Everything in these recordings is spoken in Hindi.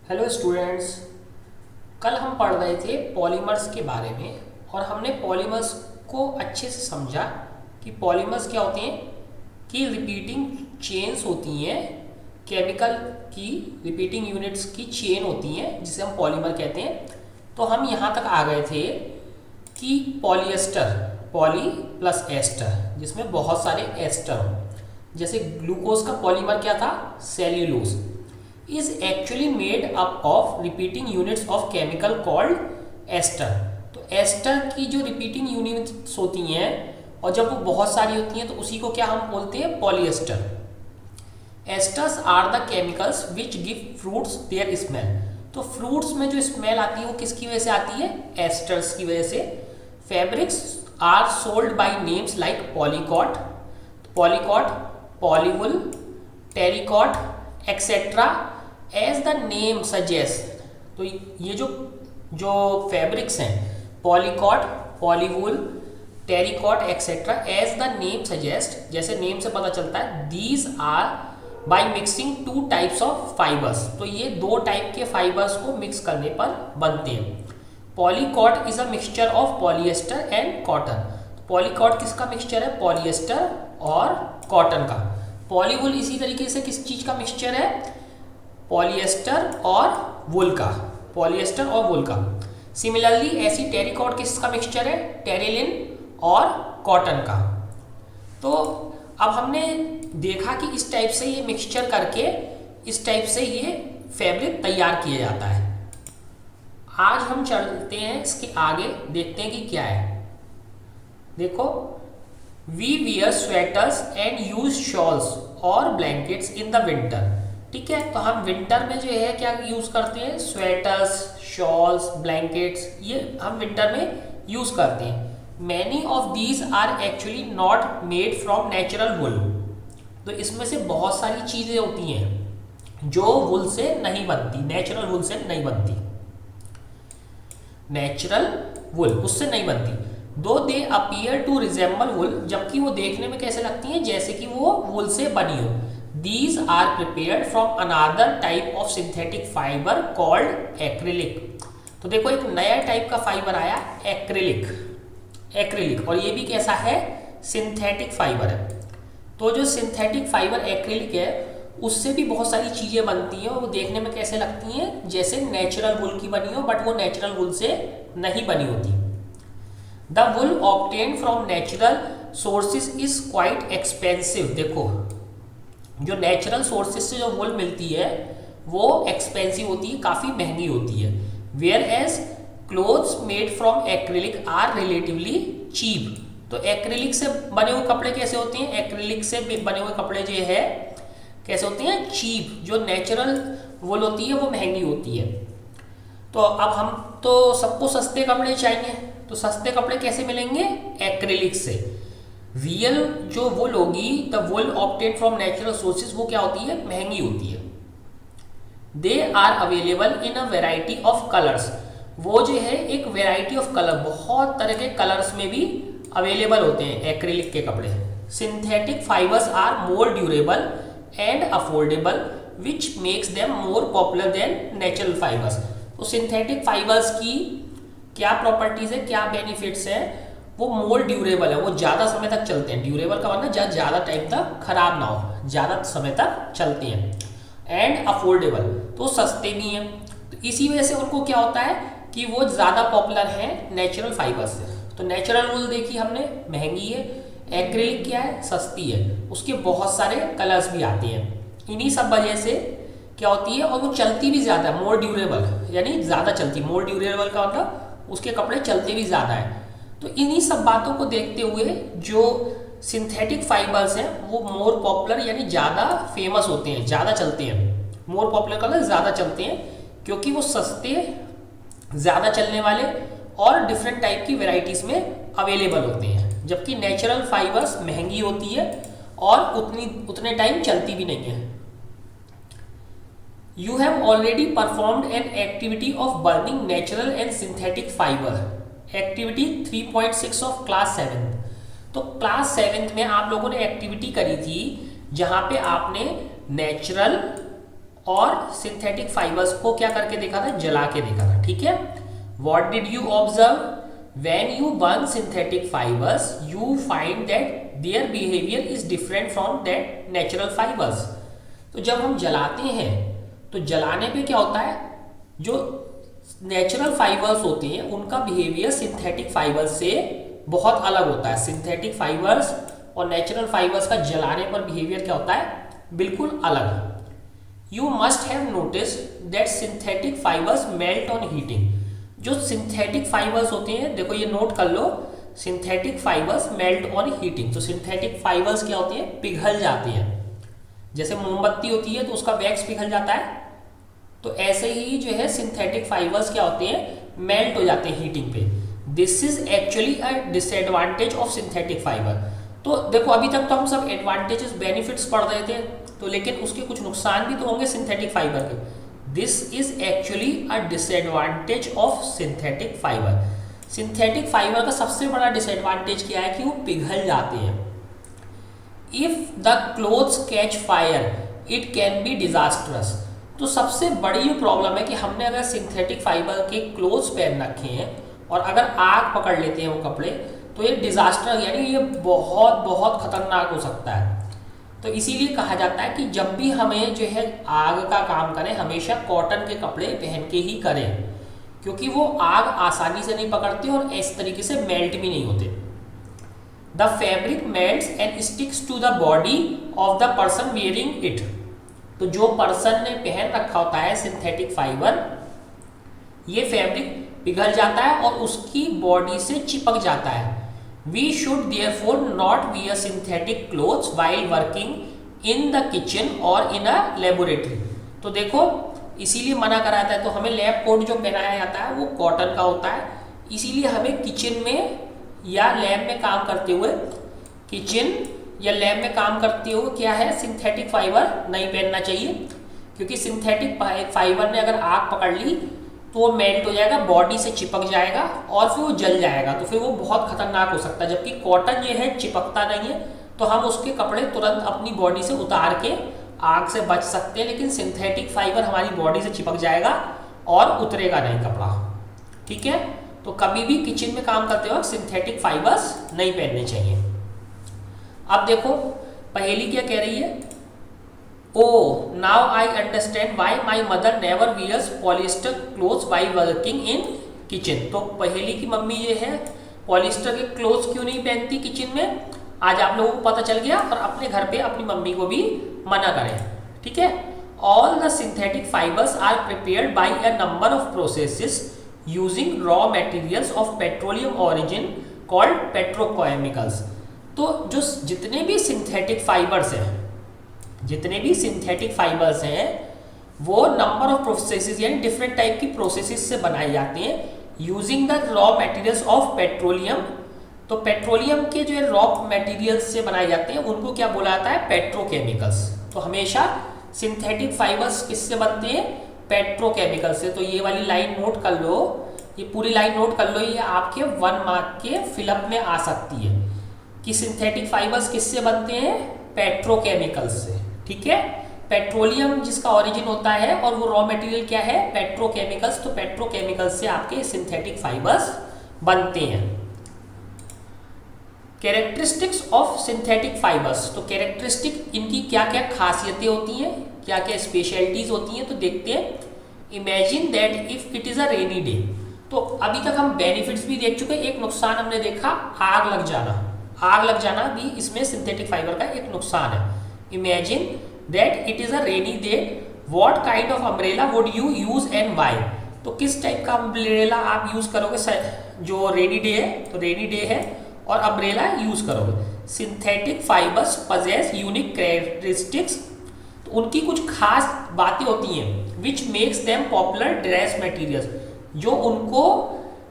Hello students. कल हम पढ़ रहे थे पॉलीमर्स के बारे में और हमने पॉलीमर्स को अच्छे से समझा कि पॉलीमर्स क्या होते हैं कि रिपीटिंग चेन्स होती हैं, केमिकल की रिपीटिंग यूनिट्स की चेन होती हैं जिसे हम पॉलीमर कहते हैं। तो हम यहाँ तक आ गए थे कि पॉलिएस्टर, पॉली प्लस एस्टर, जिसमें बहुत सारे एस्टर हों। जैसे ग्लूकोज का पॉलीमर क्या था, cellulose, is actually made up of repeating units of chemical called ester। तो एस्टर की जो रिपीटिंग यूनिट्स होती हैं और जब वो बहुत सारी होती हैं तो उसी को क्या हम बोलते हैं, polyester. Esters are the chemicals which give fruits their smell. तो फ्रूट्स में जो स्मेल आती है वो किसकी वजह से आती है, एस्टर्स की वजह से। Fabrics are sold by names like polycot, polycot, polywool, terricot etcetera as the name suggest. तो ये जो फैब्रिक्स हैं, polycot, polywool, terricot etcetera, as the name suggest, जैसे नेम से पता चलता है, these are by mixing two types of fibres. तो ये दो टाइप के फाइबर्स को मिक्स करने पर बनते हैं। Polycot is a mixture of polyester and cotton. Polycot किसका मिक्सचर है, पॉलिएस्टर और कॉटन का। पॉलीवुल इसी तरीके से किस चीज का मिक्सचर है, पॉलिएस्टर और वुल का, पॉलिएस्टर और वुल का। सिमिलरली ऐसी टेरिकॉट किसका मिक्सचर है, टेरिलिन और कॉटन का। तो अब हमने देखा कि इस टाइप से ये मिक्सचर करके इस टाइप से ये फैब्रिक तैयार किया जाता है। आज हम चलते हैं इसके आगे, देखते हैं कि क्या है। देखो, we wear sweaters and use shawls और ब्लैंकेट्स इन द विंटर। ठीक है, तो हम विंटर में जो है क्या यूज करते हैं, स्वेटर्स, शॉल्स, ब्लैंकेट्स, ये हम विंटर में यूज करते हैं। Many of these are actually not made from natural wool. तो इसमें से बहुत सारी चीजें होती हैं जो वुल से नहीं बनती, नेचुरल वुल से नहीं बनती, नेचुरल वुल उससे नहीं बनती। दो दे अपीयर टू रिजेंबल वुल, जबकि वो देखने में कैसे लगती हैं, जैसे कि वो वुल से बनी हो। These are prepared from another type of synthetic fiber called acrylic। तो देखो एक नया टाइप का फाइबर आया, एक्रिलिक, एक्रिलिक, और ये भी कैसा है, सिंथेटिक फाइबर है। तो जो सिंथेटिक फाइबर एक्रिलिक है उससे भी बहुत सारी चीजें बनती हैं और वो देखने में कैसे लगती हैं, जैसे नेचुरल वुल की बनी हो, बट वो नेचुरल वुल से नहीं बनी होती। The wool obtained from natural sources is quite expensive. देखो, जो नेचुरल सोर्सेज से जो वुल मिलती है वो एक्सपेंसिव होती है, काफ़ी महंगी होती है। Whereas clothes made from acrylic are relatively cheap. तो एक्रिलिक से बने हुए कपड़े कैसे होते हैं, एक्रिलिक से बने हुए कपड़े जो है कैसे होते हैं, चीप। जो नेचुरल वुल होती है वो महंगी होती है। तो अब हम तो सबको सस्ते कपड़े चाहिए, तो सस्ते कपड़े कैसे मिलेंगे, एक्रिलिक से। रियल जो वुल होगी, the wool obtained from natural sources, वो क्या होती है, महंगी होती है। They are available in a variety of colours. वो जो है एक वेराइटी ऑफ कलर, बहुत तरह के कलर्स में भी अवेलेबल होते हैं एक्रिलिक के कपड़े। Synthetic fibres are more durable and affordable which makes them more popular than natural fibres. तो सिंथेटिक फाइबर्स की क्या प्रॉपर्टीज है, क्या बेनिफिट्स है, वो मोर ड्यूरेबल है, वो ज़्यादा समय तक चलते हैं। ड्यूरेबल का मतलब ज़्यादा टाइम तक खराब ना हो, ज़्यादा समय तक चलते हैं। एंड अफोर्डेबल, तो सस्ते भी हैं। तो इसी वजह से उनको क्या होता है कि वो ज़्यादा पॉपुलर हैं नेचुरल फाइबर से। तो नेचुरल वुल देखी हमने, महंगी है। एक्रिलिक क्या है, सस्ती है, उसके बहुत सारे कलर्स भी आते हैं। इन्हीं सब वजह से क्या होती है, और वो चलती भी ज़्यादा है, मोर ड्यूरेबल, यानी ज़्यादा चलती। मोर ड्यूरेबल का मतलब उसके कपड़े चलते भी ज़्यादा है। तो इन्हीं सब बातों को देखते हुए जो सिंथेटिक फाइबर्स हैं वो मोर पॉपुलर, यानी ज़्यादा फेमस होते हैं, ज़्यादा चलते हैं। मोर पॉपुलर का ज़्यादा चलते हैं क्योंकि वो सस्ते, ज़्यादा चलने वाले और डिफरेंट टाइप की वेराइटीज़ में अवेलेबल होते हैं। जबकि नेचुरल फाइबर्स महंगी होती है और उतने टाइम चलती भी नहीं है। You have already performed an activity of burning natural and synthetic fibre, activity 3.6 of class 7। तो क्लास 7 में आप लोगों ने एक्टिविटी करी थी जहां पे आपने नेचुरल और सिंथेटिक फाइबर्स को क्या करके देखा था, जला के देखा था। ठीक है, what did you observe, when you burn synthetic fibres you find that their behaviour is different from that natural fibres. तो जब हम जलाते हैं तो जलाने पे क्या होता है, जो नेचुरल फाइबर्स होते हैं उनका बिहेवियर सिंथेटिक फाइबर्स से बहुत अलग होता है। सिंथेटिक फाइबर्स और नेचुरल फाइबर्स का जलाने पर बिहेवियर क्या होता है, बिल्कुल अलग। You must have notice that synthetic fibres melt on heating. जो सिंथेटिक फाइबर्स होते हैं, देखो ये नोट कर लो, synthetic fibres melt on heating. तो सिंथेटिक फाइबर्स क्या होते हैं, पिघल जाते हैं। जैसे मोमबत्ती होती है तो उसका वैक्स पिघल जाता है, तो ऐसे ही जो है सिंथेटिक फाइबर्स क्या होते हैं, मेल्ट हो जाते हैं हीटिंग पे। This is actually a disadvantage of synthetic fibre. तो देखो अभी तक तो हम सब एडवांटेजेस बेनिफिट्स पढ़ रहे थे, तो लेकिन उसके कुछ नुकसान भी तो होंगे सिंथेटिक फाइबर के। This is actually a disadvantage of synthetic fibre. Synthetic fibre का सबसे बड़ा डिसएडवांटेज क्या है कि वो पिघल जाते हैं। If the clothes catch fire it can be disastrous. तो सबसे बड़ी ये प्रॉब्लम है कि हमने अगर सिंथेटिक फाइबर के क्लोथ्स पहन रखे हैं और अगर आग पकड़ लेते हैं वो कपड़े, तो ये डिजास्टर यानी ये बहुत बहुत खतरनाक हो सकता है। तो इसीलिए कहा जाता है कि जब भी हमें जो है आग का काम करें हमेशा कॉटन के कपड़े पहन के ही करें, क्योंकि वो आग आसानी से नहीं पकड़ते और इस तरीके से मेल्ट भी नहीं होते। The fabric melts and sticks to the body of the person wearing it. तो जो पर्सन ने पहन रखा होता है सिंथेटिक फाइबर, ये फैब्रिक पिघल जाता है और उसकी बॉडी से चिपक जाता है। We should therefore not wear synthetic clothes while working in the kitchen और इन अ लेबोरेटरी। तो देखो इसीलिए मना करा जाता है। तो हमें लैब कोट जो पहनाया जाता है वो कॉटन का होता है, इसीलिए हमें किचन में या लैब में काम करते हुए, किचन या लैब में काम करते हुए क्या है, सिंथेटिक फाइबर नहीं पहनना चाहिए। क्योंकि सिंथेटिक फाइबर ने अगर आग पकड़ ली तो वो मेल्ट हो जाएगा, बॉडी से चिपक जाएगा और फिर वो जल जाएगा, तो फिर वो बहुत खतरनाक हो सकता है। जबकि कॉटन ये है चिपकता नहीं है, तो हम उसके कपड़े तुरंत अपनी बॉडी से उतार के आग से बच सकते हैं। लेकिन सिंथेटिक फाइबर हमारी बॉडी से चिपक जाएगा और उतरेगा नहीं कपड़ा। ठीक है, तो कभी भी किचन में काम करते वक्त सिंथेटिक फाइबर्स नहीं पहनने चाहिए। अब देखो पहेली क्या कह रही है, Oh, now I understand why my mother never wears polyester clothes while working in kitchen। तो पहेली की मम्मी ये है पॉलिस्टर के क्लोथ्स क्यों नहीं पहनती किचन में, आज आप लोगों को पता चल गया। और अपने घर पे अपनी मम्मी को भी मना करें। ठीक है, all the synthetic fibers are prepared by a number of processes using raw materials of petroleum origin called petrochemicals। तो जो जितने भी सिंथेटिक फाइबर्स हैं, जितने भी सिंथेटिक फाइबर्स हैं वो नंबर ऑफ प्रोसेसेस यानी डिफरेंट टाइप की प्रोसेसेस से बनाए जाते हैं using the raw materials of petroleum. तो पेट्रोलियम के जो रॉ मटेरियल्स से बनाए जाते हैं उनको क्या बोला जाता है, पेट्रोकेमिकल्स। तो हमेशा सिंथेटिक फाइबर्स किससे बनते हैं, पेट्रोकेमिकल से। तो ये वाली लाइन नोट कर लो, ये पूरी लाइन नोट कर लो, ये आपके 1 मार्क के फिलअप में आ सकती है कि सिंथेटिक फाइबर्स किससे बनते हैं, पेट्रोकेमिकल से। ठीक है, पेट्रोलियम जिसका ओरिजिन होता है और वो रॉ मटेरियल क्या है, पेट्रोकेमिकल्स। तो पेट्रोकेमिकल्स से आपके सिंथेटिक फाइबर्स बनते हैं। Characteristics of synthetic fibres. तो कैरेक्टरिस्टिक इनकी क्या क्या खासियतें होती हैं, क्या क्या स्पेशलिटीज होती हैं, तो देखते हैं। Imagine that if it is a rainy day. तो अभी तक हम बेनिफिट्स भी देख चुके, एक नुकसान हमने देखा आग लग जाना। आग लग जाना भी इसमें सिंथेटिक फाइबर का एक नुकसान है। Imagine that it is a rainy day, what kind of umbrella would you use and why. तो किस टाइप का अम्ब्रेला आप यूज करोगे, जो रेनी डे है तो रेनी डे है और अम्ब्रेला यूज करोगे। Synthetic fibres possess unique characteristics. तो उनकी कुछ खास बातें होती हैं विच makes them popular dress materials, जो उनको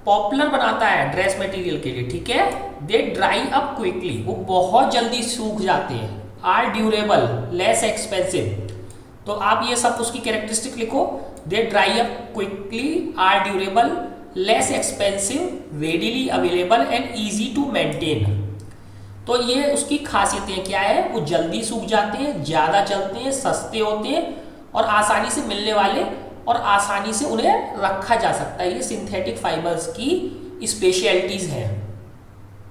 पॉपुलर बनाता है ड्रेस मटेरियल के लिए। ठीक है, दे ड्राई अप क्विकली, वो बहुत जल्दी सूख जाते हैं। Are durable, less expensive. तो आप ये सब उसकी कैरेक्टरिस्टिक लिखो, they dry up quickly, are durable, less expensive, readily available and easy to maintain. तो ये उसकी खासियतें क्या है, वो जल्दी सूख जाते हैं, ज़्यादा चलते हैं, सस्ते होते हैं और आसानी से मिलने वाले और आसानी से उन्हें रखा जा सकता है। ये सिंथेटिक फाइबर्स की स्पेशलिटीज हैं।